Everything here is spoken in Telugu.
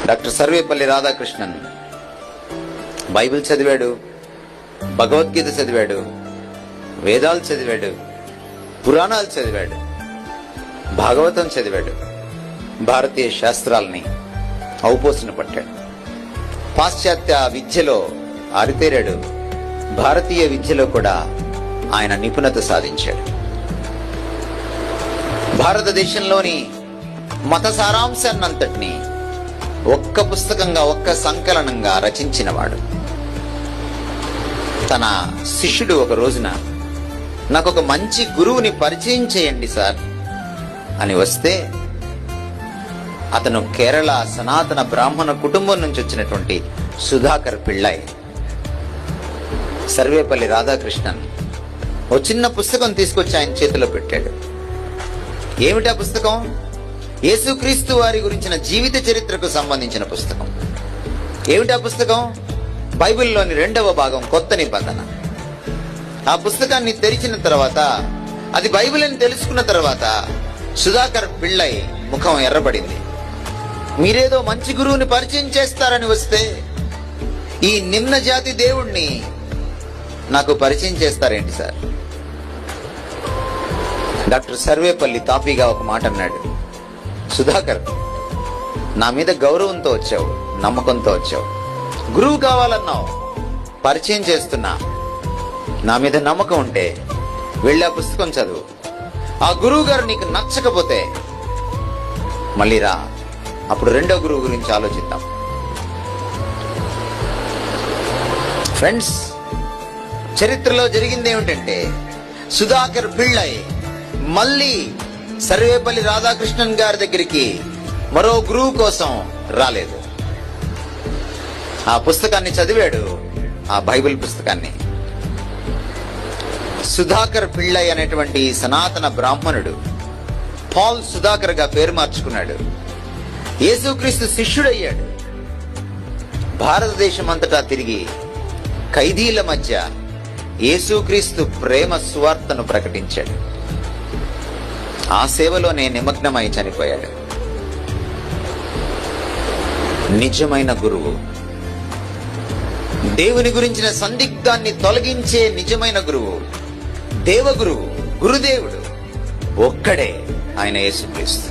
డాక్టర్ సర్వేపల్లి రాధాకృష్ణన్ బైబిల్ చదివాడు, భగవద్గీత చదివాడు, వేదాలు చదివాడు, పురాణాలు చదివాడు, భాగవతం చదివాడు, భారతీయ శాస్త్రాలని ఔపోసన పట్టాడు, పాశ్చాత్య విద్యలో ఆరితేరాడు, భారతీయ విద్యలో కూడా ఆయన నిపుణత సాధించాడు. భారతదేశంలోని మత సారాంశాన్నంతటినీ ఒక్క పుస్తకంగా, ఒక్క సంకలనంగా రచించినవాడు. తన శిష్యుడు ఒక రోజున నాకు ఒక మంచి గురువుని పరిచయం చేయండి సార్ అని వస్తే, అతను కేరళ సనాతన బ్రాహ్మణ కుటుంబం నుంచి వచ్చినటువంటి సుధాకర్ పిళ్ళై సర్వేపల్లి రాధాకృష్ణన్ ఓ చిన్న పుస్తకం తీసుకొచ్చి ఆయన చేతిలో పెట్టాడు. ఏమిటా పుస్తకం? యేసుక్రీస్తు వారి గురించిన జీవిత చరిత్రకు సంబంధించిన పుస్తకం. ఏమిటా పుస్తకం? బైబిల్లోని 2వ భాగం, కొత్త నిబంధన. ఆ పుస్తకాన్ని తెరిచిన తర్వాత, అది బైబిల్ అని తెలుసుకున్న తర్వాత సుధాకర్ పిళ్ళై ముఖం ఎర్రబడింది. మీరేదో మంచి గురువుని పరిచయం చేస్తారని వస్తే ఈ నిమ్న జాతి దేవుణ్ణి నాకు పరిచయం చేస్తారేంటి సార్? డాక్టర్ సర్వేపల్లి తాపీగా ఒక మాట అన్నాడు. సుధాకర్, నా మీద గౌరవంతో వచ్చావు, నమ్మకంతో వచ్చావు, గురువు కావాలన్నావు, పరిచయం చేస్తున్నా. నా మీద నమ్మకం ఉంటే వెళ్ళి ఆ పుస్తకం చదువు. ఆ గురువు గారు నీకు నచ్చకపోతే మళ్ళీ రా, అప్పుడు 2వ గురువు గురించి ఆలోచిద్దాం. ఫ్రెండ్స్, చరిత్రలో జరిగింది ఏమిటంటే, సుధాకర్ పిళ్ళై మళ్ళీ సర్వేపల్లి రాధాకృష్ణన్ గారి దగ్గరికి మరో గురువు కోసం రాలేదు. ఆ పుస్తకాన్ని చదివాడు, ఆ బైబిల్ పుస్తకాన్ని. సుధాకర్ పిళ్ళై అనేటువంటి సనాతన బ్రాహ్మణుడు పాల్ సుధాకర్ గా పేరు మార్చుకున్నాడు. యేసుక్రీస్తు శిష్యుడయ్యాడు. భారతదేశం అంతటా తిరిగి ఖైదీల మధ్య యేసుక్రీస్తు ప్రేమ సువార్తను ప్రకటించాడు. ఆ సేవలోనే నిమగ్నమై చనిపోయాడు. నిజమైన గురువు, దేవుని గురించిన సందిగ్ధాన్ని తొలగించే నిజమైన గురువు, దేవగురువు, గురుదేవుడు ఒక్కడే, ఆయన యేసుక్రీస్తు.